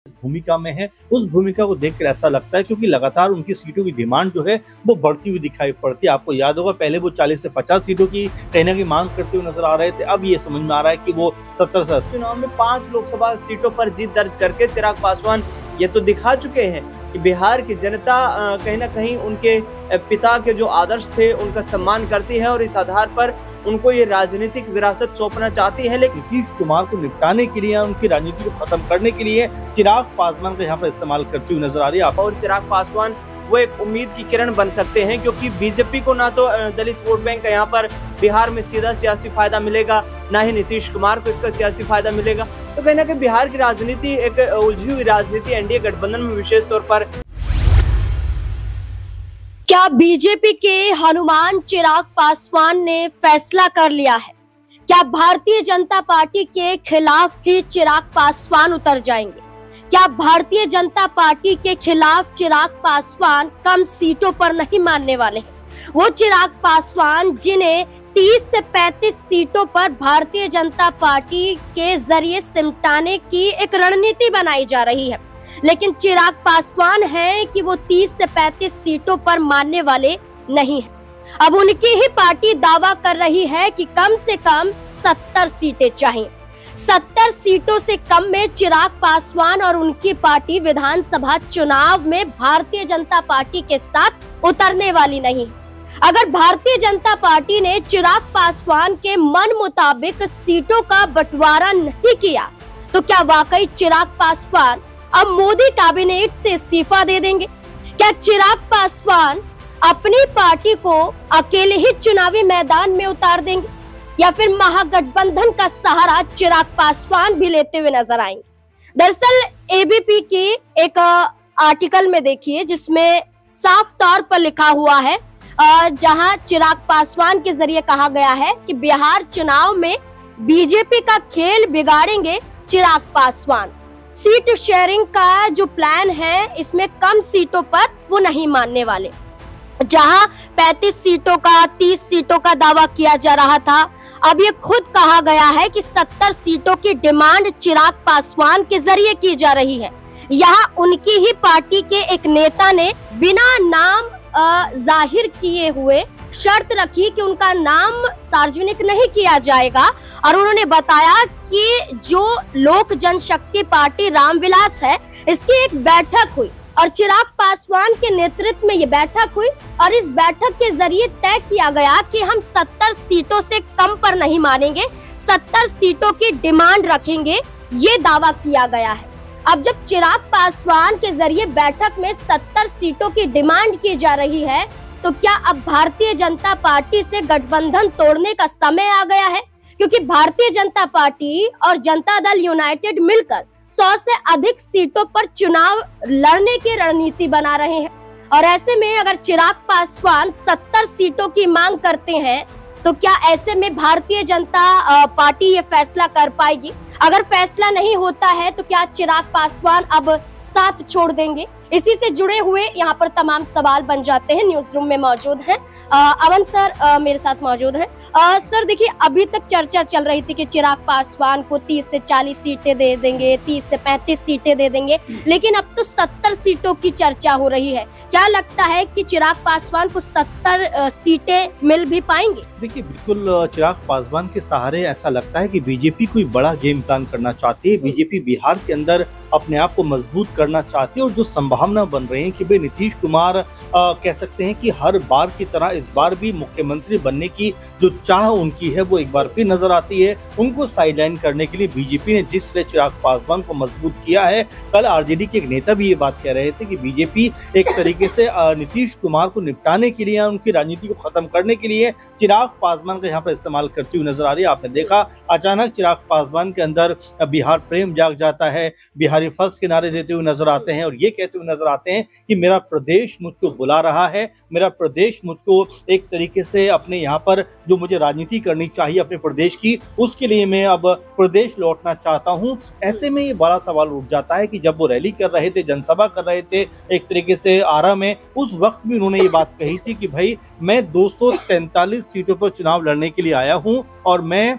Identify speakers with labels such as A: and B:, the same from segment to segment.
A: भूमिका में है, उस भूमिका को देखकर ऐसा लगता है क्योंकि लगातार उनकी सीटों की डिमांड जो है वो बढ़ती हुई दिखाई पड़ती है। आपको याद होगा पहले वो 40 से 50 सीटों की कहीं ना कहीं मांग करते हुए नजर आ रहे थे, अब ये समझ में आ रहा है कि वो 70 से 80
B: चुनाव में 5 लोकसभा सीटों पर जीत दर्ज करके चिराग पासवान ये तो दिखा चुके हैं कि बिहार की जनता कहीं ना कहीं उनके पिता के जो आदर्श थे उनका सम्मान करती है और इस आधार पर उनको ये राजनीतिक विरासत सौंपना चाहती है। लेकिन
A: नीतीश कुमार को निपटाने के लिए, उनकी राजनीति को खत्म करने के लिए चिराग पासवान को यहाँ पर इस्तेमाल करती हुई नजर आ रही है।
B: और चिराग पासवान वो एक उम्मीद की किरण बन सकते हैं क्योंकि बीजेपी को ना तो दलित वोट बैंक का यहाँ पर बिहार में सीधा सियासी फायदा मिलेगा, ना ही नीतीश कुमार को इसका सियासी फायदा मिलेगा। तो कहीं ना कहीं बिहार की राजनीति एक उलझी हुई राजनीति एनडीए गठबंधन में विशेष तौर पर।
C: क्या बीजेपी के हनुमान चिराग पासवान ने फैसला कर लिया है? क्या भारतीय जनता पार्टी के खिलाफ ही चिराग पासवान उतर जाएंगे? क्या भारतीय जनता पार्टी के खिलाफ चिराग पासवान कम सीटों पर नहीं मानने वाले हैं? वो चिराग पासवान जिन्हें 30 से 35 सीटों पर भारतीय जनता पार्टी के जरिए सिमटाने की एक रणनीति बनाई जा रही है, लेकिन चिराग पासवान है कि वो 30 से 35 सीटों पर मानने वाले नहीं हैं। अब उनकी ही पार्टी दावा कर रही है कि कम से कम 70 सीटें चाहिए। 70 सीटों से कम में चिराग पासवान और उनकी पार्टी विधानसभा चुनाव में भारतीय जनता पार्टी के साथ उतरने वाली नहीं। अगर भारतीय जनता पार्टी ने चिराग पासवान के मन मुताबिक सीटों का बंटवारा नहीं किया तो क्या वाकई चिराग पासवान अब मोदी कैबिनेट से इस्तीफा दे देंगे? क्या चिराग पासवान अपनी पार्टी को अकेले ही चुनावी मैदान में उतार देंगे या फिर महागठबंधन का सहारा चिराग पासवान भी लेते हुए नजर आएंगे? दरअसल एबीपी की एक आर्टिकल में देखिए जिसमें साफ तौर पर लिखा हुआ है, जहां चिराग पासवान के जरिए कहा गया है कि बिहार चुनाव में बीजेपी का खेल बिगाड़ेंगे चिराग पासवान। सीट शेयरिंग का जो प्लान है इसमें कम सीटों पर वो नहीं मानने वाले। जहां 35 सीटों का 30 सीटों का दावा किया जा रहा था, अब ये खुद कहा गया है कि 70 सीटों की डिमांड चिराग पासवान के जरिए की जा रही है। यहाँ उनकी ही पार्टी के एक नेता ने बिना नाम जाहिर किए हुए शर्त रखी कि उनका नाम सार्वजनिक नहीं किया जाएगा और उन्होंने बताया कि जो लोक जनशक्ति पार्टी रामविलास है इसकी एक बैठक हुई और चिराग पासवान के नेतृत्व में ये बैठक हुई और इस बैठक के जरिए तय किया गया कि हम 70 सीटों से कम पर नहीं मानेंगे, 70 सीटों की डिमांड रखेंगे, ये दावा किया गया है। अब जब चिराग पासवान के जरिए बैठक में 70 सीटों की डिमांड की जा रही है तो क्या अब भारतीय जनता पार्टी से गठबंधन तोड़ने का समय आ गया है? क्योंकि भारतीय जनता पार्टी और जनता दल यूनाइटेड मिलकर 100 से अधिक सीटों पर चुनाव लड़ने की रणनीति बना रहे हैं और ऐसे में अगर चिराग पासवान 70 सीटों की मांग करते हैं तो क्या ऐसे में भारतीय जनता पार्टी ये फैसला कर पाएगी? अगर फैसला नहीं होता है तो क्या चिराग पासवान अब साथ छोड़ देंगे? इसी से जुड़े हुए यहाँ पर तमाम सवाल बन जाते हैं। न्यूज रूम में मौजूद हैं अमन सर, मेरे साथ मौजूद हैं। सर देखिए, अभी तक चर्चा चल रही थी कि चिराग पासवान को 30 से 40 सीटें दे देंगे, 30 से 35 सीटें दे देंगे, लेकिन अब तो 70 सीटों की चर्चा हो रही है। क्या लगता है कि चिराग पासवान को 70 सीटें मिल भी पाएंगी?
A: देखिए, बिल्कुल चिराग पासवान के सहारे ऐसा लगता है कि बीजेपी कोई बड़ा गेम प्लान करना चाहती है। बीजेपी बिहार के अंदर अपने आप को मजबूत करना चाहती है और जो संभावना बन रही है कि भाई नीतीश कुमार कह सकते हैं कि हर बार की तरह इस बार भी मुख्यमंत्री बनने की जो चाह उनकी है वो एक बार फिर नजर आती है। उनको साइडलाइन करने के लिए बीजेपी ने जिस तरह चिराग पासवान को मजबूत किया है, कल आरजेडी के एक नेता भी ये बात कह रहे थे कि बीजेपी एक तरीके से नीतीश कुमार को निपटाने के लिए, उनकी राजनीति को खत्म करने के लिए चिराग पासवान का यहाँ पर इस्तेमाल करती हुई नजर आ रही है। आपने देखा अचानक चिराग पासवान के अंदर बिहार प्रेम जाग जाता है, बिहारी फर्स्ट के नारे देते हुए नजर आते हैं और ये कहते हुए नजर आते हैं कि मेरा प्रदेश मुझको बुला रहा है, मेरा प्रदेश मुझको एक तरीके से अपने यहाँ पर जो मुझे राजनीति करनी चाहिए अपने प्रदेश की, उसके लिए मैं अब प्रदेश लौटना चाहता हूँ। ऐसे में ये बड़ा सवाल उठ जाता है कि जब वो रैली कर रहे थे, जनसभा कर रहे थे एक तरीके से आरा में, उस वक्त भी उन्होंने ये बात कही थी कि भाई मैं 243 सीटों पर चुनाव लड़ने के लिए आया हूँ और मैं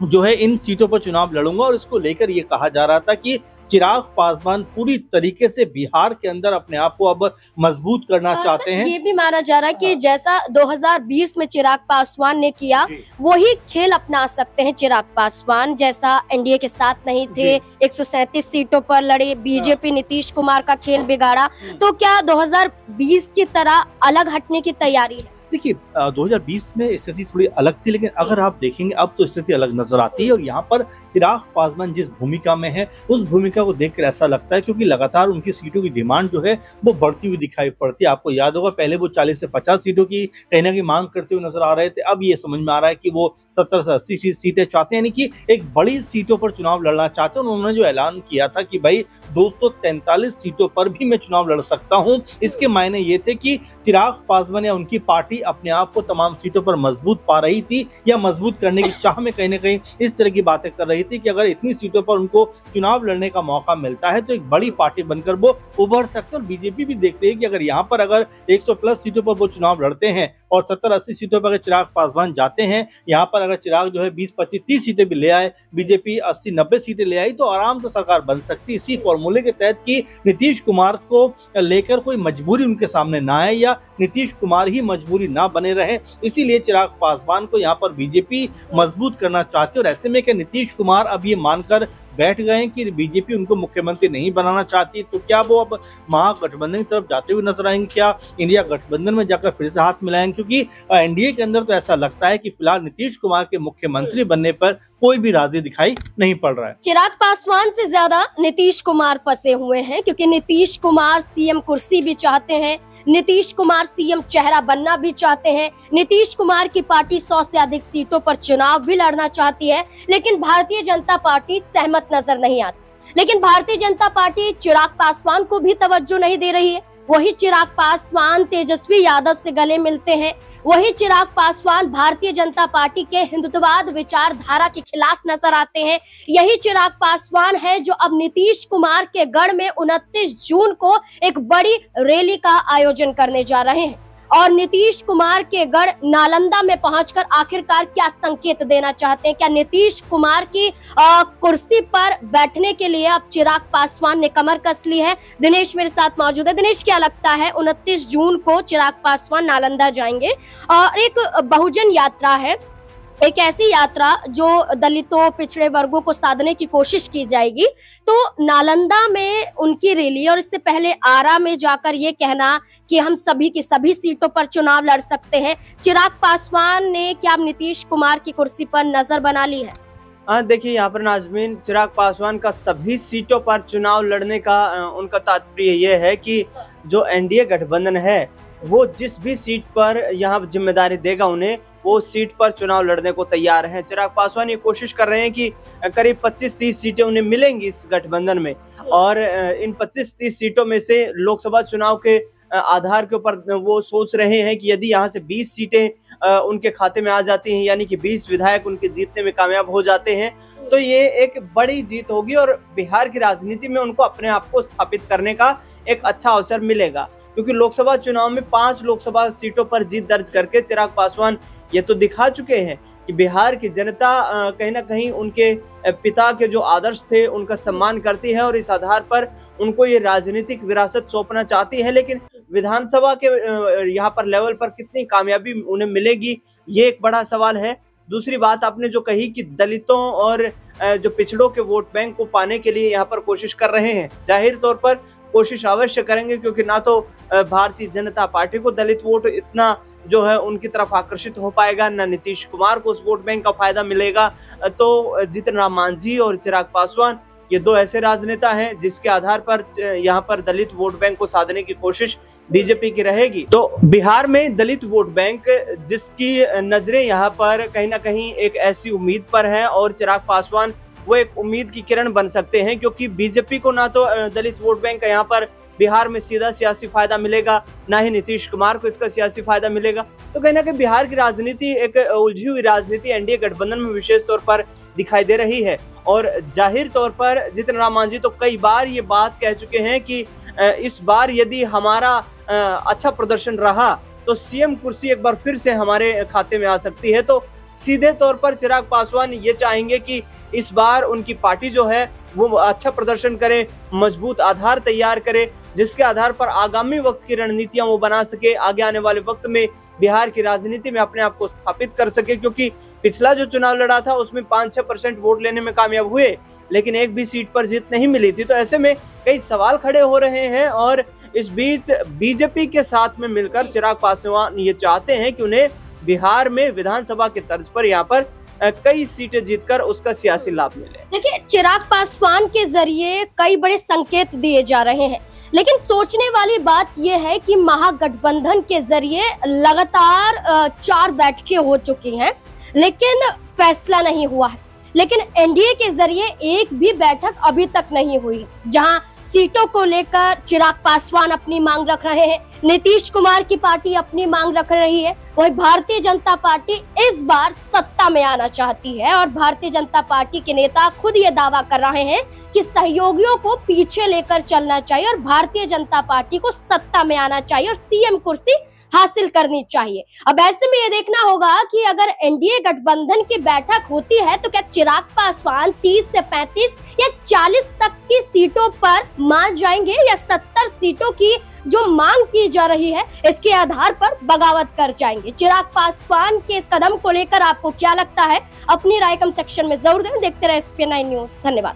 A: जो है इन सीटों पर चुनाव लड़ूंगा। और इसको लेकर ये कहा जा रहा था कि चिराग पासवान पूरी तरीके से बिहार के अंदर अपने आप को अब मजबूत करना चाहते हैं।
C: ये भी माना जा रहा है कि जैसा 2020 में चिराग पासवान ने किया वही खेल अपना सकते हैं चिराग पासवान। जैसा एनडीए के साथ नहीं थे, 137 सीटों पर लड़े, बीजेपी नीतीश कुमार का खेल बिगाड़ा, तो क्या 2020 की तरह अलग हटने की तैयारी है?
A: देखिए 2020 में स्थिति थोड़ी अलग थी, लेकिन अगर आप देखेंगे अब तो स्थिति अलग नजर आती है। और यहाँ पर चिराग पासवान जिस भूमिका में है उस भूमिका को देखकर ऐसा लगता है, क्योंकि लगातार उनकी सीटों की डिमांड जो है वो बढ़ती हुई दिखाई पड़ती है। आपको याद होगा पहले वो 40 से 50 सीटों की कहीं ना कहीं मांग करते हुए नजर आ रहे थे, अब ये समझ में आ रहा है कि वो 70 से 80 सीटें चाहते हैं, यानी कि एक बड़ी सीटों पर चुनाव लड़ना चाहते हैं। उन्होंने जो ऐलान किया था कि भाई 243 सीटों पर भी मैं चुनाव लड़ सकता हूँ, इसके मायने ये थे कि चिराग पासवान या उनकी पार्टी अपने आप को तमाम सीटों पर मजबूत पा रही थी या मजबूत करने की चाह में कहीं ना कहीं इस तरह की बातें कर रही थी कि अगर इतनी सीटों पर उनको चुनाव लड़ने का मौका मिलता है तो एक बड़ी पार्टी बनकर वो उभर सकते हैं। और बीजेपी भी देख रही है कि अगर यहाँ पर अगर 100 प्लस सीटों पर वो चुनाव लड़ते हैं और 70-80 सीटों पर अगर चिराग पासवान जाते हैं, यहाँ पर अगर चिराग जो है 20-25-30 सीटें भी ले आए, बीजेपी 80-90 सीटें ले आई, तो आराम से सरकार बन सकती है। इसी फॉर्मूले के तहत कि नीतीश कुमार को लेकर कोई मजबूरी उनके सामने ना आए या नीतीश कुमार ही मजबूरी ना बने रहे, इसीलिए चिराग पासवान को यहाँ पर बीजेपी मजबूत करना चाहती है। और ऐसे में क्या नीतीश कुमार अब ये मानकर बैठ गए हैं कि बीजेपी उनको मुख्यमंत्री नहीं बनाना चाहती, तो क्या वो अब महागठबंधन की तरफ जाते हुए नजर आएंगे? क्या इंडिया गठबंधन में जाकर फिर से हाथ मिलाएंगे? क्योंकि एनडीए के अंदर तो ऐसा लगता है कि फिलहाल नीतीश कुमार के मुख्यमंत्री बनने पर कोई भी राजी दिखाई नहीं पड़ रहा है।
C: चिराग पासवान से ज्यादा नीतीश कुमार फंसे हुए हैं, क्योंकि नीतीश कुमार सीएम कुर्सी भी चाहते हैं, नीतीश कुमार सीएम चेहरा बनना भी चाहते हैं, नीतीश कुमार की पार्टी 100 से अधिक सीटों पर चुनाव भी लड़ना चाहती है, लेकिन भारतीय जनता पार्टी सहमत नजर नहीं आती। लेकिन भारतीय जनता पार्टी चिराग पासवान को भी तवज्जो नहीं दे रही है। वही चिराग पासवान तेजस्वी यादव से गले मिलते हैं, वही चिराग पासवान भारतीय जनता पार्टी के हिंदुत्ववाद विचारधारा के खिलाफ नजर आते हैं। यही चिराग पासवान है जो अब नीतीश कुमार के गढ़ में 29 जून को एक बड़ी रैली का आयोजन करने जा रहे हैं। और नीतीश कुमार के गढ़ नालंदा में पहुंचकर आखिरकार क्या संकेत देना चाहते हैं? क्या नीतीश कुमार की कुर्सी पर बैठने के लिए अब चिराग पासवान ने कमर कस ली है? दिनेश मेरे साथ मौजूद है। दिनेश, क्या लगता है 29 जून को चिराग पासवान नालंदा जाएंगे और एक बहुजन यात्रा है, एक ऐसी यात्रा जो दलितों पिछड़े वर्गों को साधने की कोशिश की जाएगी, तो नालंदा में उनकी रैली और इससे पहले आरा में जाकर ये कहना कि हम सभी की सभी सीटों पर चुनाव लड़ सकते हैं, चिराग पासवान ने क्या अब नीतीश कुमार की कुर्सी पर नजर बना ली है?
B: देखिए यहाँ पर नाजमीन, चिराग पासवान का सभी सीटों पर चुनाव लड़ने का उनका तात्पर्य ये है कि जो एनडीए गठबंधन है वो जिस भी सीट पर यहाँ जिम्मेदारी देगा उन्हें, वो सीट पर चुनाव लड़ने को तैयार हैं। चिराग पासवान ये कोशिश कर रहे हैं कि करीब 25-30 सीटें उन्हें मिलेंगी इस गठबंधन में, और इन 25-30 सीटों में से लोकसभा चुनाव के आधार के ऊपर वो सोच रहे हैं कि यदि यहाँ से 20 सीटें उनके खाते में आ जाती हैं, यानी कि 20 विधायक उनके जीतने में कामयाब हो जाते हैं, तो ये एक बड़ी जीत होगी और बिहार की राजनीति में उनको अपने आप को स्थापित करने का एक अच्छा अवसर मिलेगा। क्योंकि लोकसभा चुनाव में 5 लोकसभा सीटों पर जीत दर्ज करके चिराग पासवान ये तो दिखा चुके हैं कि बिहार की जनता कहीं ना कहीं उनके पिता के जो आदर्श थे उनका सम्मान करती है और इस आधार पर उनको ये राजनीतिक विरासत सौंपना चाहती है। लेकिन विधानसभा के यहाँ पर लेवल पर कितनी कामयाबी उन्हें मिलेगी, ये एक बड़ा सवाल है। दूसरी बात आपने जो कही कि दलितों और जो पिछड़ों के वोट बैंक को पाने के लिए यहाँ पर कोशिश कर रहे हैं, जाहिर तौर पर कोशिश अवश्य करेंगे, क्योंकि ना तो भारतीय जनता पार्टी को दलित वोट इतना जो है उनकी तरफ आकर्षित हो पाएगा, ना नीतीश कुमार को उस वोट बैंक का फायदा मिलेगा। तो जीतन राम मांझी और चिराग पासवान ये दो ऐसे राजनेता हैं जिसके आधार पर यहाँ पर दलित वोट बैंक को साधने की कोशिश बीजेपी की रहेगी। तो बिहार में दलित वोट बैंक जिसकी नजरें यहाँ पर कहीं ना कहीं एक ऐसी उम्मीद पर है, और चिराग पासवान वो एक उम्मीद की किरण बन सकते हैं, क्योंकि बीजेपी को ना तो दलित वोट बैंक का यहाँ पर बिहार में सीधा सियासी फायदा मिलेगा, ना ही नीतीश कुमार को इसका सियासी फायदा मिलेगा। तो कहीं ना कहीं बिहार की राजनीति एक उलझी हुई राजनीति एनडीए गठबंधन में विशेष तौर पर दिखाई दे रही है। और जाहिर तौर पर जीतन राम मांझी तो कई बार ये बात कह चुके हैं कि इस बार यदि हमारा अच्छा प्रदर्शन रहा तो सीएम कुर्सी एक बार फिर से हमारे खाते में आ सकती है। तो सीधे तौर पर चिराग पासवान ये चाहेंगे कि इस बार उनकी पार्टी जो है वो अच्छा प्रदर्शन करे, मजबूत आधार तैयार करे, जिसके आधार पर आगामी वक्त की रणनीतियां वो बना सके, आगे आने वाले वक्त में बिहार की राजनीति में अपने आप को स्थापित कर सके। क्योंकि पिछला जो चुनाव लड़ा था उसमें 5-6% वोट लेने में कामयाब हुए, लेकिन एक भी सीट पर जीत नहीं मिली थी। तो ऐसे में कई सवाल खड़े हो रहे हैं और इस बीच बीजेपी के साथ में मिलकर चिराग पासवान ये चाहते हैं कि उन्हें बिहार में विधानसभा के तर्ज पर यहाँ पर कई सीटें जीतकर उसका सियासी लाभ मिले।
C: देखिए, चिराग पासवान के जरिए कई बड़े संकेत दिए जा रहे हैं, लेकिन सोचने वाली बात यह है कि महागठबंधन के जरिए लगातार 4 बैठकें हो चुकी हैं, लेकिन फैसला नहीं हुआ है। लेकिन एनडीए के जरिए एक भी बैठक अभी तक नहीं हुई, जहां सीटों को लेकर चिराग पासवान अपनी मांग रख रहे हैं, नीतीश कुमार की पार्टी अपनी मांग रख रही है, वही भारतीय जनता पार्टी इस बार सत्ता में आना चाहती है। और भारतीय जनता पार्टी के नेता खुद ये दावा कर रहे हैं कि सहयोगियों को पीछे लेकर चलना चाहिए और भारतीय जनता पार्टी को सत्ता में आना चाहिए और सीएम कुर्सी हासिल करनी चाहिए। अब ऐसे में ये देखना होगा कि अगर एनडीए गठबंधन की बैठक होती है तो क्या चिराग पासवान 30 से 35 या 40 तक की सीटों पर मान जाएंगे, या 70 सीटों की जो मांग की जा रही है इसके आधार पर बगावत कर जाएंगे। चिराग पासवान के इस कदम को लेकर आपको क्या लगता है? अपनी राय कमेंट सेक्शन में जरूर दें। देखते रहे SPN9 न्यूज। धन्यवाद।